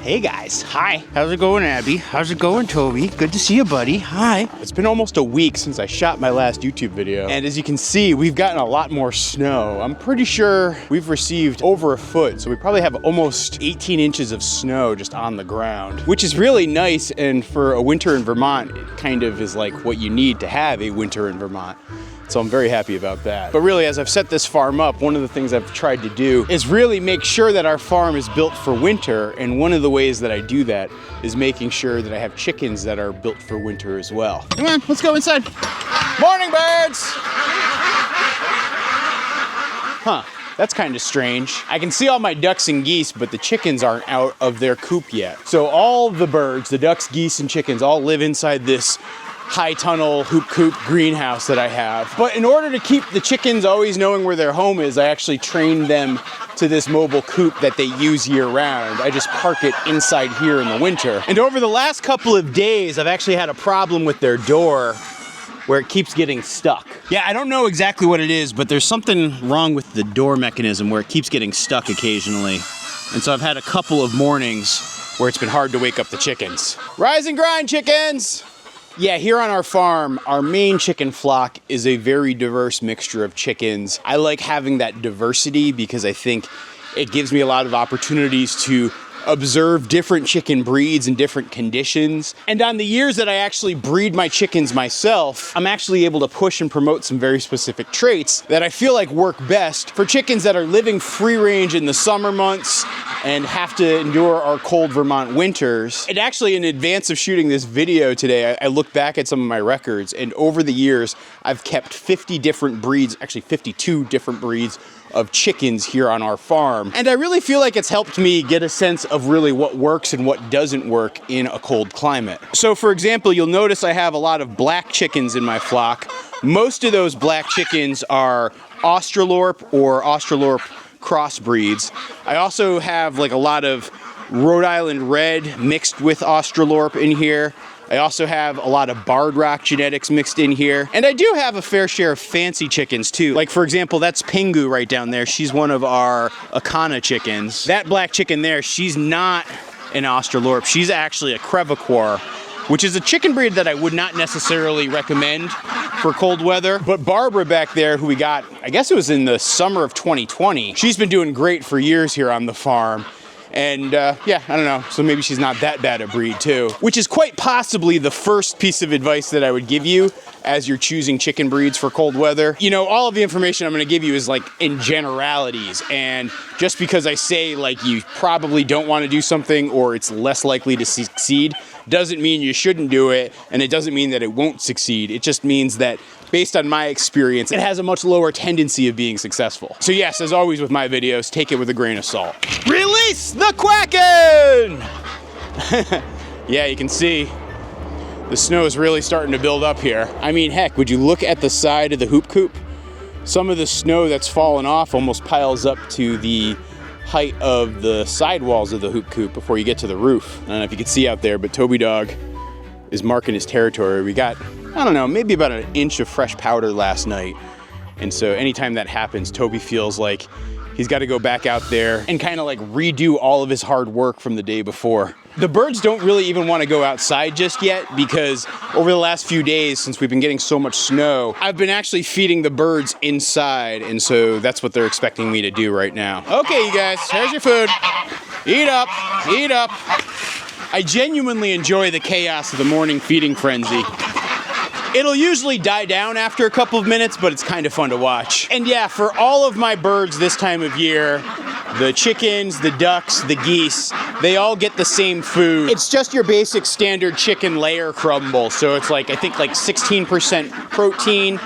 Hey guys, hi. How's it going, Abby? How's it going, Toby? Good to see you, buddy. Hi. It's been almost a week since I shot my last YouTube video. And as you can see, we've gotten a lot more snow. I'm pretty sure we've received over a foot. So we probably have almost 18 inches of snow just on the ground, which is really nice. And for a winter in Vermont, it kind of is like what you need to have a winter in Vermont. So I'm very happy about that. But really, as I've set this farm up, one of the things I've tried to do is really make sure that our farm is built for winter. And one of the ways that I do that is making sure that I have chickens that are built for winter as well. Come on, let's go inside. Morning, birds! Huh, that's kind of strange. I can see all my ducks and geese, but the chickens aren't out of their coop yet. So all the birds, the ducks, geese, and chickens all live inside this high tunnel hoop coop greenhouse that I have. But in order to keep the chickens always knowing where their home is, I actually trained them to this mobile coop that they use year round. I just park it inside here in the winter. And over the last couple of days, I've actually had a problem with their door where it keeps getting stuck. Yeah, I don't know exactly what it is, but there's something wrong with the door mechanism where it keeps getting stuck occasionally. And so I've had a couple of mornings where it's been hard to wake up the chickens. Rise and grind, chickens! Yeah, here on our farm, our main chicken flock is a very diverse mixture of chickens. I like having that diversity because I think it gives me a lot of opportunities to observe different chicken breeds and different conditions. And on the years that I actually breed my chickens myself, I'm actually able to push and promote some very specific traits that I feel like work best for chickens that are living free range in the summer months and have to endure our cold Vermont winters. And actually, in advance of shooting this video today, I looked back at some of my records, and over the years, I've kept 50 different breeds, actually 52 different breeds of chickens here on our farm. And I really feel like it's helped me get a sense of really what works and what doesn't work in a cold climate. So for example, you'll notice I have a lot of black chickens in my flock. Most of those black chickens are Australorp or Australorp crossbreeds. I also have like a lot of Rhode Island Red mixed with Australorp in here. I also have a lot of Barred Rock genetics mixed in here. And I do have a fair share of fancy chickens too. Like for example, that's Pingu right down there. She's one of our Akana chickens. That black chicken there, she's not an Australorp. She's actually a Crevecoeur, which is a chicken breed that I would not necessarily recommend for cold weather. But Barbara back there, who we got, I guess it was in the summer of 2020, she's been doing great for years here on the farm. And yeah, I don't know, so maybe she's not that bad a breed too. Which is quite possibly the first piece of advice that I would give you as you're choosing chicken breeds for cold weather. You know, all of the information I'm gonna give you is like in generalities, and just because I say like you probably don't wanna do something or it's less likely to succeed, doesn't mean you shouldn't do it, and it doesn't mean that it won't succeed. It just means that based on my experience, it has a much lower tendency of being successful. So yes, as always with my videos, take it with a grain of salt. Release the Kraken! Yeah, you can see the snow is really starting to build up here. I mean, heck, would you look at the side of the hoop coop? Some of the snow that's fallen off almost piles up to the height of the sidewalls of the hoop coop before you get to the roof. I don't know if you can see out there, but Toby Dog is marking his territory. We got, I don't know, maybe about an inch of fresh powder last night. And so anytime that happens, Toby feels like he's got to go back out there and kind of like redo all of his hard work from the day before. The birds don't really even want to go outside just yet because over the last few days, since we've been getting so much snow, I've been actually feeding the birds inside. And so that's what they're expecting me to do right now. Okay, you guys, here's your food. Eat up, eat up. I genuinely enjoy the chaos of the morning feeding frenzy. It'll usually die down after a couple of minutes, but it's kind of fun to watch. And yeah, for all of my birds this time of year, the chickens, the ducks, the geese, they all get the same food. It's just your basic standard chicken layer crumble. So it's like, I think like 16% protein,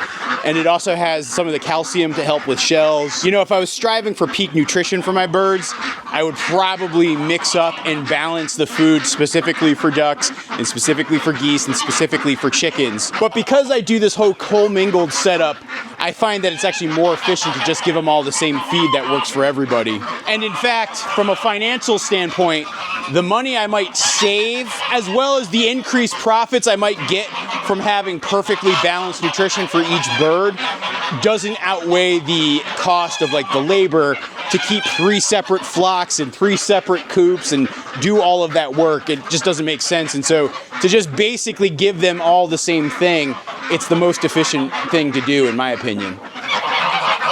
and it also has some of the calcium to help with shells. You know, if I was striving for peak nutrition for my birds, I would probably mix up and balance the food specifically for ducks and specifically for geese and specifically for chickens. But because I do this whole co-mingled setup, I find that it's actually more efficient to just give them all the same feed that works for everybody. And in fact, from a financial standpoint, the money I might save, as well as the increased profits I might get from having perfectly balanced nutrition for each bird, doesn't outweigh the cost of like the labor to keep 3 separate flocks and 3 separate coops and do all of that work. It just doesn't make sense. And so to just basically give them all the same thing, it's the most efficient thing to do, in my opinion.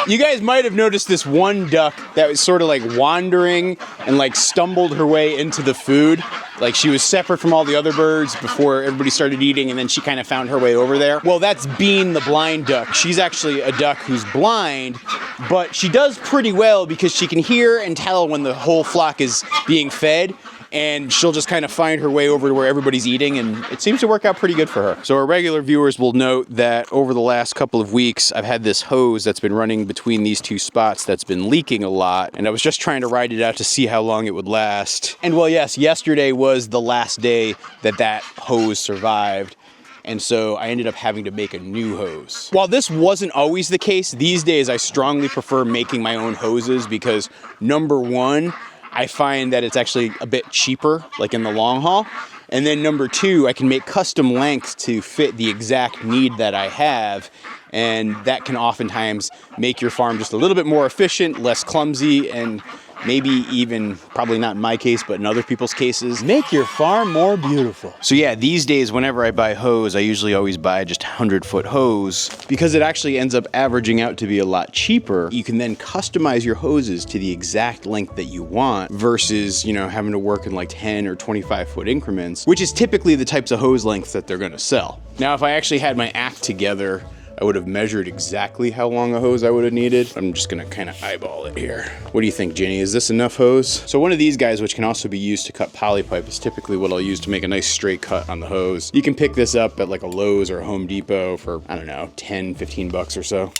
You guys might have noticed this one duck that was sort of like wandering and like stumbled her way into the food. Like she was separate from all the other birds before everybody started eating, and then she kind of found her way over there. Well, that's Bean the blind duck. She's actually a duck who's blind, but she does pretty well because she can hear and tell when the whole flock is being fed. And she'll just kind of find her way over to where everybody's eating, and it seems to work out pretty good for her. So our regular viewers will note that over the last couple of weeks, I've had this hose that's been running between these 2 spots that's been leaking a lot, and I was just trying to ride it out to see how long it would last. And well, yes, yesterday was the last day that hose survived. And so I ended up having to make a new hose. While this wasn't always the case, these days I strongly prefer making my own hoses because, number one, I find that it's actually a bit cheaper, like in the long haul. And then number 2, I can make custom lengths to fit the exact need that I have. And that can oftentimes make your farm just a little bit more efficient, less clumsy, and maybe even, probably not in my case, but in other people's cases, make your farm more beautiful. So yeah, these days, whenever I buy hose, I usually always buy just 100-foot hose because it actually ends up averaging out to be a lot cheaper. You can then customize your hoses to the exact length that you want versus, you know, having to work in like 10 or 25-foot increments, which is typically the types of hose lengths that they're gonna sell. Now, if I actually had my act together, I would have measured exactly how long a hose I would have needed. I'm just gonna kind of eyeball it here. What do you think, Jenny? Is this enough hose? So one of these guys, which can also be used to cut polypipe, is typically what I'll use to make a nice straight cut on the hose. You can pick this up at like a Lowe's or a Home Depot for, I don't know, 10, 15 bucks or so.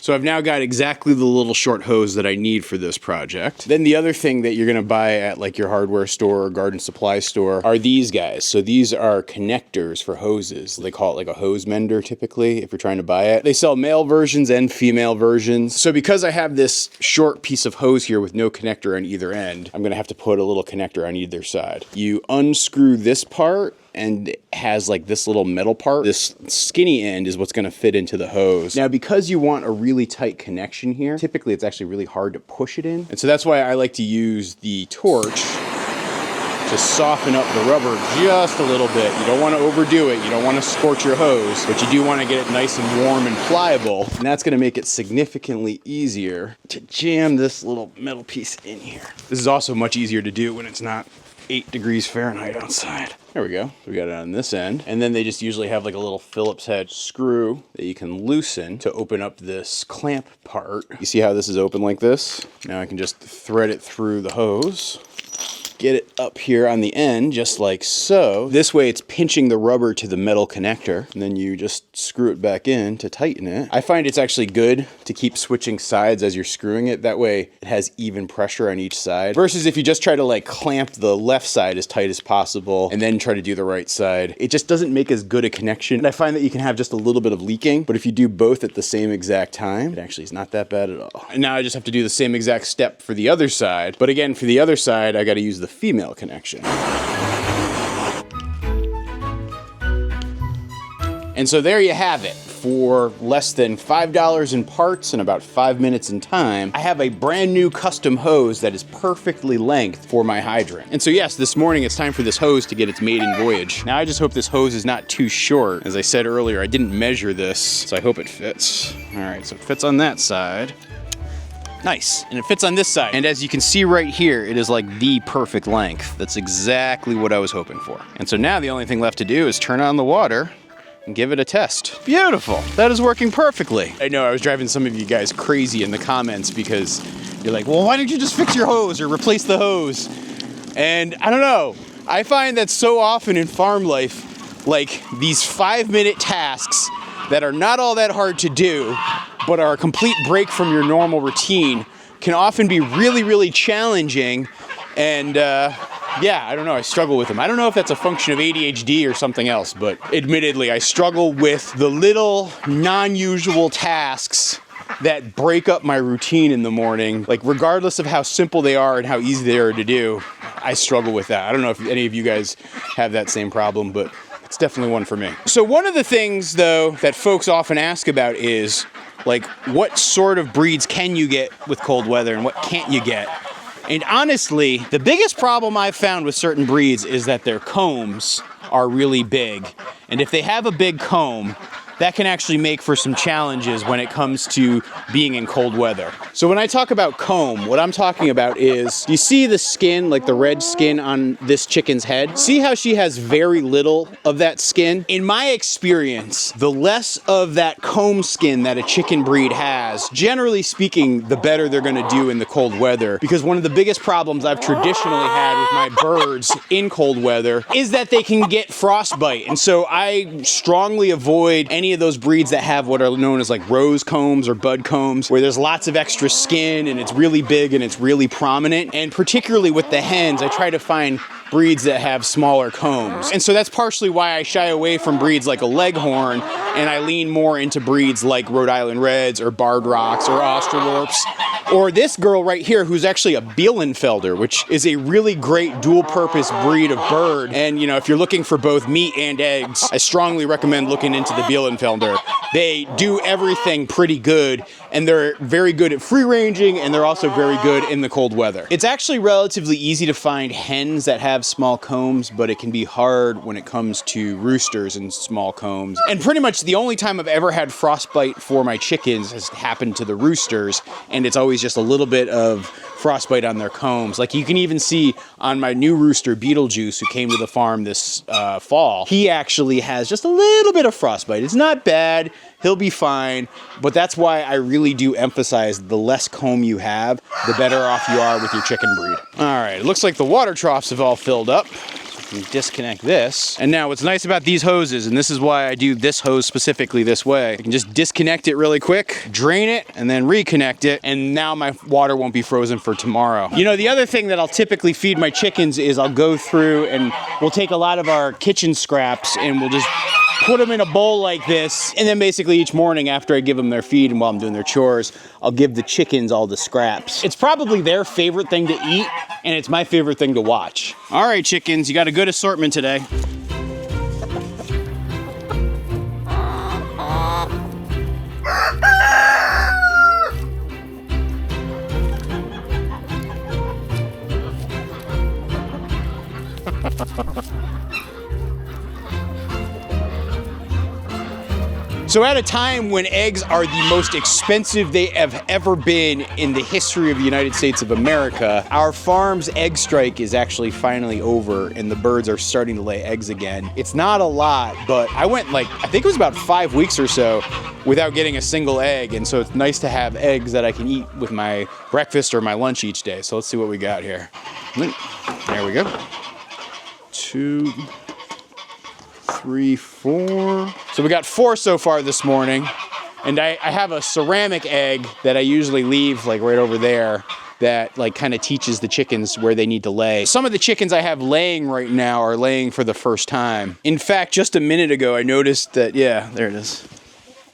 So I've now got exactly the little short hose that I need for this project. Then the other thing that you're gonna buy at like your hardware store or garden supply store are these guys. So these are connectors for hoses. They call it like a hose mender typically if you're trying to buy it. They sell male versions and female versions. So because I have this short piece of hose here with no connector on either end, I'm gonna have to put a little connector on either side. You unscrew this part and it has like this little metal part. This skinny end is what's gonna fit into the hose. Now, because you want a really tight connection here, typically it's actually really hard to push it in. And so that's why I like to use the torch to soften up the rubber just a little bit. You don't wanna overdo it. You don't wanna scorch your hose, but you do wanna get it nice and warm and pliable. And that's gonna make it significantly easier to jam this little metal piece in here. This is also much easier to do when it's not 8 degrees Fahrenheit outside. There we go. We got it on this end. And then they just usually have like a little Phillips head screw that you can loosen to open up this clamp part. You see how this is open like this? Now I can just thread it through the hose. Get it up here on the end, just like so. This way it's pinching the rubber to the metal connector, and then you just screw it back in to tighten it. I find it's actually good to keep switching sides as you're screwing it. That way it has even pressure on each side. Versus if you just try to like clamp the left side as tight as possible and then try to do the right side, it just doesn't make as good a connection. And I find that you can have just a little bit of leaking, but if you do both at the same exact time, it actually is not that bad at all. And now I just have to do the same exact step for the other side. But again, for the other side, I gotta use the female connection. And so there you have it. For less than $5 in parts and about 5 minutes in time, I have a brand new custom hose that is perfectly length for my hydrant. And so yes, this morning it's time for this hose to get its maiden voyage. Now I just hope this hose is not too short. As I said earlier, I didn't measure this, so I hope it fits. All right, so it fits on that side. Nice, and it fits on this side. And as you can see right here, it is like the perfect length. That's exactly what I was hoping for. And so now the only thing left to do is turn on the water and give it a test. Beautiful, that is working perfectly. I know I was driving some of you guys crazy in the comments because you're like, well, why don't you just fix your hose or replace the hose? And I don't know, I find that so often in farm life, like these 5-minute tasks that are not all that hard to do, but are a complete break from your normal routine, can often be really, really challenging. And yeah, I don't know, I struggle with them. I don't know if that's a function of ADHD or something else, but admittedly, I struggle with the little non-usual tasks that break up my routine in the morning. Like regardless of how simple they are and how easy they are to do, I struggle with that. I don't know if any of you guys have that same problem, but it's definitely one for me. So one of the things though that folks often ask about is, like what sort of breeds can you get with cold weather and what can't you get. And honestly, the biggest problem I've found with certain breeds is that their combs are really big. And if they have a big comb, that can actually make for some challenges when it comes to being in cold weather. So when I talk about comb, what I'm talking about is, you see the skin, like the red skin on this chicken's head? See how she has very little of that skin? In my experience, the less of that comb skin that a chicken breed has, generally speaking, the better they're gonna do in the cold weather. Because one of the biggest problems I've traditionally had with my birds in cold weather is that they can get frostbite. And so I strongly avoid any of those breeds that have what are known as like rose combs or bud combs, where there's lots of extra skin and it's really big and it's really prominent. And particularly with the hens, I try to find breeds that have smaller combs. And so that's partially why I shy away from breeds like a leghorn, and I lean more into breeds like Rhode Island Reds or Barred Rocks or Australorps, or this girl right here who's actually a Bielenfelder, which is a really great dual-purpose breed of bird. And you know, if you're looking for both meat and eggs, I strongly recommend looking into the Bielenfelder. They do everything pretty good, and they're very good at free-ranging, and they're also very good in the cold weather. It's actually relatively easy to find hens that have small combs, but it can be hard when it comes to roosters and small combs. And pretty much the only time I've ever had frostbite for my chickens has happened to the roosters, and it's always just a little bit of frostbite on their combs. Like you can even see on my new rooster, Beetlejuice, who came to the farm this fall, he actually has just a little bit of frostbite. It's not bad, he'll be fine, but that's why I really do emphasize the less comb you have, the better off you are with your chicken breed. All right, it looks like the water troughs have all filled up. We disconnect this. And now what's nice about these hoses, and this is why I do this hose specifically this way, I can just disconnect it really quick, drain it, and then reconnect it, and now my water won't be frozen for tomorrow. You know, the other thing that I'll typically feed my chickens is I'll go through and we'll take a lot of our kitchen scraps and we'll just put them in a bowl like this, and then basically each morning after I give them their feed and while I'm doing their chores, I'll give the chickens all the scraps. It's probably their favorite thing to eat, and it's my favorite thing to watch. All right, chickens, you got a good assortment today. So at a time when eggs are the most expensive they have ever been in the history of the United States of America, our farm's egg strike is actually finally over and the birds are starting to lay eggs again. It's not a lot, but I went like, I think it was about 5 weeks or so without getting a single egg, and so it's nice to have eggs that I can eat with my breakfast or my lunch each day. So let's see what we got here. There we go. 2, 3, 4. So we got 4 so far this morning, and I have a ceramic egg that I usually leave like right over there that like kind of teaches the chickens where they need to lay. Some of the chickens I have laying right now are laying for the first time. In fact, just a minute ago I noticed that, yeah, there it is.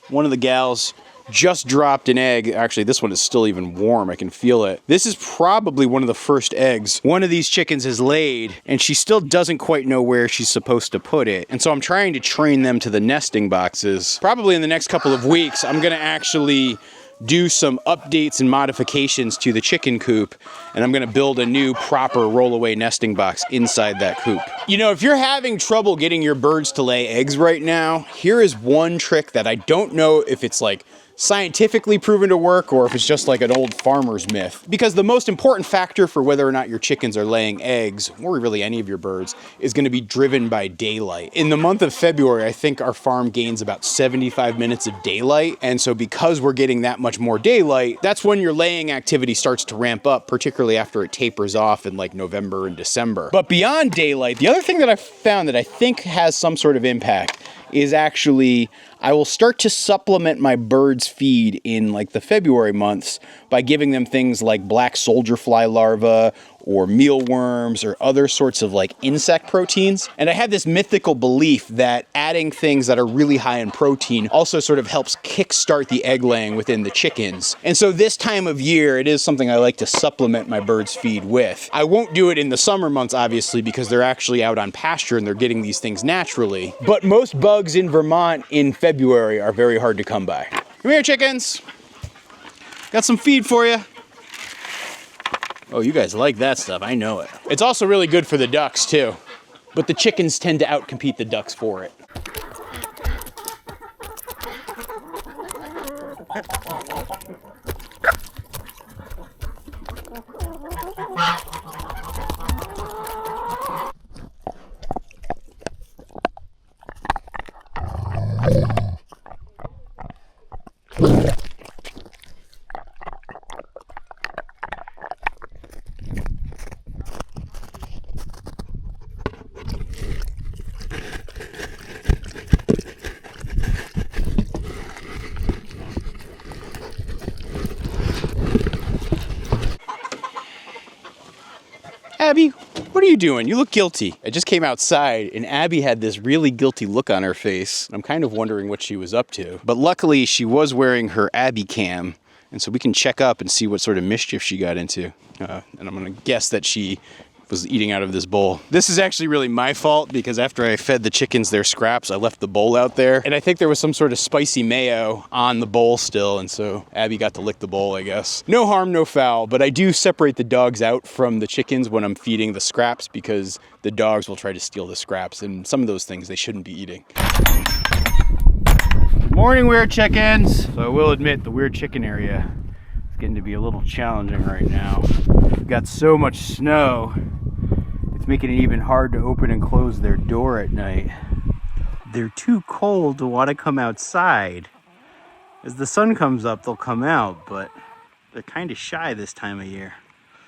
One of the gals just dropped an egg. Actually, this one is still even warm. I can feel it. This is probably one of the first eggs one of these chickens has laid, and she still doesn't quite know where she's supposed to put it. And so I'm trying to train them to the nesting boxes. Probably in the next couple of weeks, I'm gonna actually do some updates and modifications to the chicken coop, and I'm gonna build a new proper rollaway nesting box inside that coop. You know, if you're having trouble getting your birds to lay eggs right now, here is one trick that I don't know if it's like scientifically proven to work or if it's just like an old farmer's myth. Because the most important factor for whether or not your chickens are laying eggs, or really any of your birds, is going to be driven by daylight. In the month of February, I think our farm gains about 75 minutes of daylight, and so because we're getting that much more daylight, that's when your laying activity starts to ramp up, particularly after it tapers off in like November and December. But beyond daylight, the other thing that I found that I think has some sort of impact is actually I will start to supplement my birds' feed in like the February months by giving them things like black soldier fly larvae or mealworms or other sorts of like insect proteins. And I had this mythical belief that adding things that are really high in protein also sort of helps kickstart the egg laying within the chickens. And so this time of year, it is something I like to supplement my birds' feed with. I won't do it in the summer months, obviously, because they're actually out on pasture and they're getting these things naturally. But most bugs in Vermont in February are very hard to come by. Come here, chickens. Got some feed for you. Oh, you guys like that stuff, I know it. It's also really good for the ducks too, but the chickens tend to outcompete the ducks for it. Abby, what are you doing? You look guilty. I just came outside and Abby had this really guilty look on her face. I'm kind of wondering what she was up to. But luckily she was wearing her Abby cam, and so we can check up and see what sort of mischief she got into. And I'm gonna guess that she was eating out of this bowl. This is actually really my fault because after I fed the chickens their scraps, I left the bowl out there. And I think there was some sort of spicy mayo on the bowl still, and so Abby got to lick the bowl, I guess. No harm, no foul, but I do separate the dogs out from the chickens when I'm feeding the scraps because the dogs will try to steal the scraps, and some of those things they shouldn't be eating. Morning, weird chickens. So I will admit the weird chicken area is getting to be a little challenging right now. We've got so much snow. It's making it even hard to open and close their door at night. They're too cold to want to come outside. As the sun comes up, they'll come out, but they're kind of shy this time of year.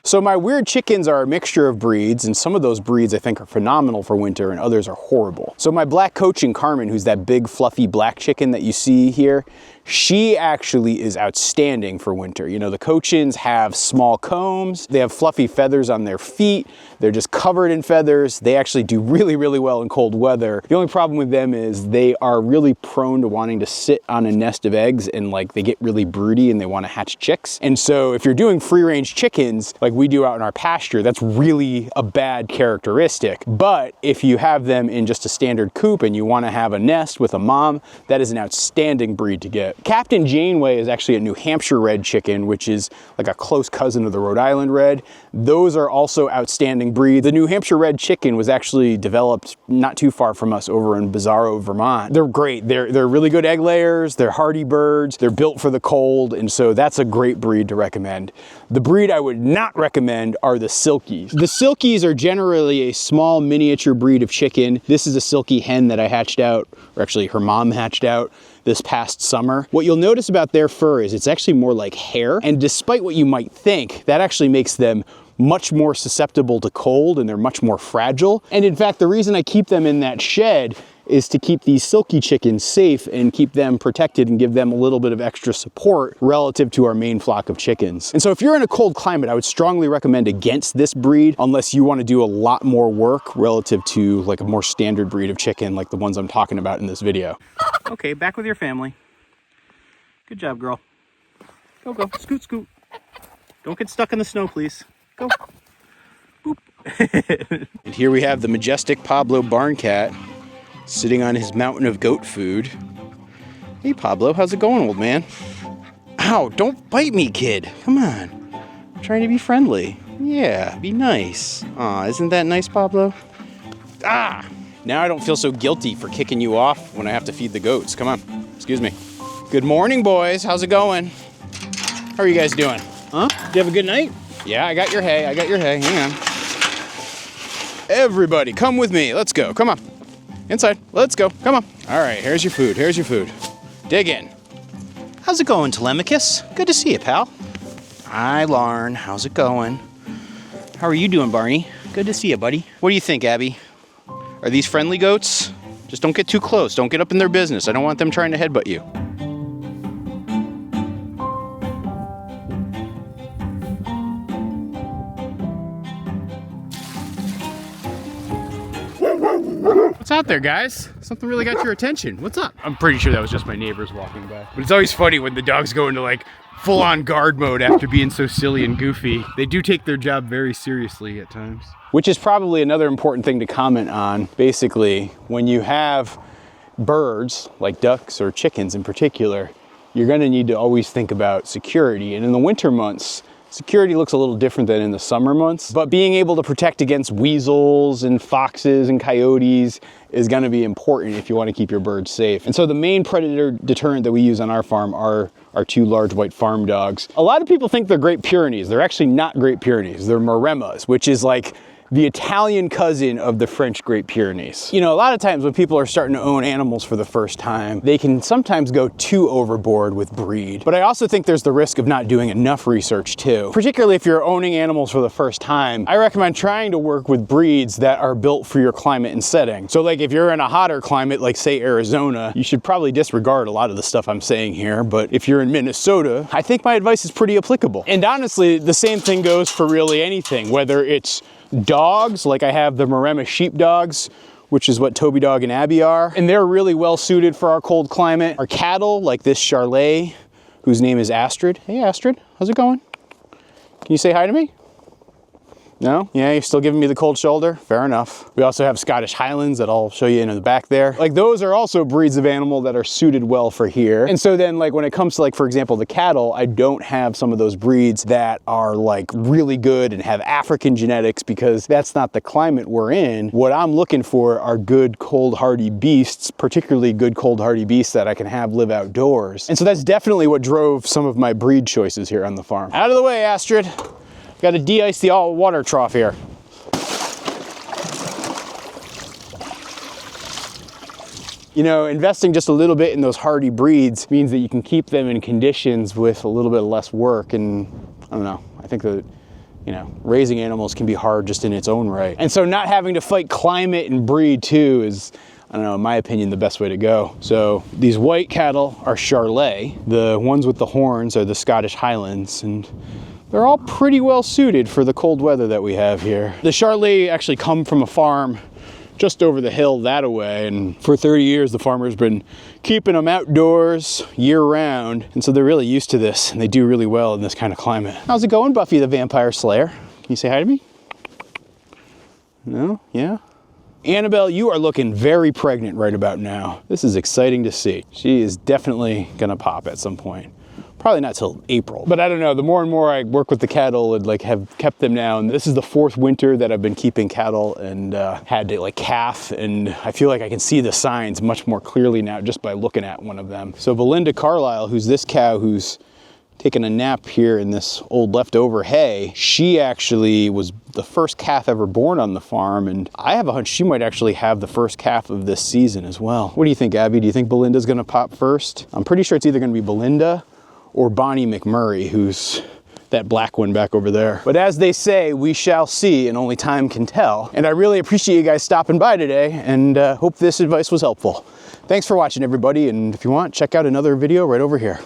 So my weird chickens are a mixture of breeds, and some of those breeds I think are phenomenal for winter and others are horrible. So my black Cochin Carmen, who's that big fluffy black chicken that you see here, she actually is outstanding for winter. You know, the Cochins have small combs, they have fluffy feathers on their feet, they're just covered in feathers. They actually do really, really well in cold weather. The only problem with them is they are really prone to wanting to sit on a nest of eggs, and like they get really broody and they want to hatch chicks. And so if you're doing free range chickens like we do out in our pasture, that's really a bad characteristic. But if you have them in just a standard coop and you want to have a nest with a mom, that is an outstanding breed to get. Captain Janeway is actually a New Hampshire red chicken, which is like a close cousin of the Rhode Island red. Those are also outstanding breeds. The New Hampshire red chicken was actually developed not too far from us over in Bizarro, Vermont. They're great. They're really good egg layers. They're hardy birds. They're built for the cold, and so that's a great breed to recommend. The breed I would not recommend are the Silkies. The Silkies are generally a small miniature breed of chicken. This is a Silky hen that I hatched out, or actually her mom hatched out this past summer. What you'll notice about their fur is it's actually more like hair, and despite what you might think, that actually makes them much more susceptible to cold and they're much more fragile. And in fact, the reason I keep them in that shed is to keep these Silky chickens safe and keep them protected and give them a little bit of extra support relative to our main flock of chickens. And so if you're in a cold climate, I would strongly recommend against this breed unless you want to do a lot more work relative to like a more standard breed of chicken like the ones I'm talking about in this video. Okay, back with your family. Good job, girl. Go, go, scoot, scoot. Don't get stuck in the snow, please. Go. Boop. And here we have the majestic Pablo barn cat sitting on his mountain of goat food. Hey Pablo, how's it going, old man? Ow, don't bite me, kid. Come on. I'm trying to be friendly. Yeah, be nice. Aw, isn't that nice, Pablo? Ah! Now I don't feel so guilty for kicking you off when I have to feed the goats. Come on, excuse me. Good morning, boys. How's it going? How are you guys doing? Huh? Did you have a good night? Yeah, I got your hay. I got your hay. Hang on. Everybody, come with me. Let's go. Come on. Inside. Let's go. Come on. All right, here's your food. Here's your food. Dig in. How's it going, Telemachus? Good to see you, pal. Hi, Larn. How's it going? How are you doing, Barney? Good to see you, buddy. What do you think, Abby? Are these friendly goats? Just don't get too close. Don't get up in their business. I don't want them trying to headbutt you. What's out there, guys? Something really got your attention. What's up? I'm pretty sure that was just my neighbors walking by. But it's always funny when the dogs go into like full-on guard mode after being so silly and goofy. They do take their job very seriously at times. Which is probably another important thing to comment on. Basically, when you have birds, like ducks or chickens in particular, you're gonna need to always think about security. And in the winter months, security looks a little different than in the summer months, but being able to protect against weasels and foxes and coyotes is gonna be important if you wanna keep your birds safe. And so the main predator deterrent that we use on our farm are our 2 large white farm dogs. A lot of people think they're Great Pyrenees. They're actually not Great Pyrenees. They're Maremas, which is like the Italian cousin of the French Great Pyrenees. You know, a lot of times when people are starting to own animals for the first time, they can sometimes go too overboard with breed. But I also think there's the risk of not doing enough research too. Particularly if you're owning animals for the first time, I recommend trying to work with breeds that are built for your climate and setting. So like if you're in a hotter climate, like say Arizona, you should probably disregard a lot of the stuff I'm saying here. But if you're in Minnesota, I think my advice is pretty applicable. And honestly, the same thing goes for really anything, whether it's dogs, like I have the Maremma sheepdogs, which is what Toby Dog and Abby are, and they're really well suited for our cold climate. Our cattle, like this Charlet, whose name is Astrid. Hey Astrid, how's it going? Can you say hi to me? No? Yeah, you're still giving me the cold shoulder? Fair enough. We also have Scottish Highlands that I'll show you in the back there. Like those are also breeds of animal that are suited well for here. And so then like when it comes to like, for example, the cattle, I don't have some of those breeds that are like really good and have African genetics because that's not the climate we're in. What I'm looking for are good cold hardy beasts, particularly good cold hardy beasts that I can have live outdoors. And so that's definitely what drove some of my breed choices here on the farm. Out of the way, Astrid. Got to de-ice the all water trough here. You know, investing just a little bit in those hardy breeds means that you can keep them in conditions with a little bit less work. And I don't know, I think that, you know, raising animals can be hard just in its own right. And so not having to fight climate and breed too is, I don't know, in my opinion, the best way to go. So these white cattle are Charlet. The ones with the horns are the Scottish Highlands, and they're all pretty well suited for the cold weather that we have here. The Charlet actually come from a farm just over the hill that way, and for 30 years the farmer's been keeping them outdoors year round, and so they're really used to this, and they do really well in this kind of climate. How's it going, Buffy the Vampire Slayer? Can you say hi to me? No? Yeah? Annabelle, you are looking very pregnant right about now. This is exciting to see. She is definitely gonna pop at some point. Probably not till April, but I don't know, the more and more I work with the cattle and like have kept them now, and this is the 4th winter that I've been keeping cattle and had to like calf, and I feel like I can see the signs much more clearly now just by looking at one of them. So Belinda Carlisle, who's this cow who's taking a nap here in this old leftover hay, she actually was the first calf ever born on the farm, and I have a hunch she might actually have the first calf of this season as well. What do you think, Abby? Do you think Belinda's gonna pop first? I'm pretty sure it's either gonna be Belinda or Bonnie McMurray, who's that black one back over there. But as they say, we shall see, and only time can tell. And I really appreciate you guys stopping by today, and hope this advice was helpful. Thanks for watching, everybody, and if you want, check out another video right over here.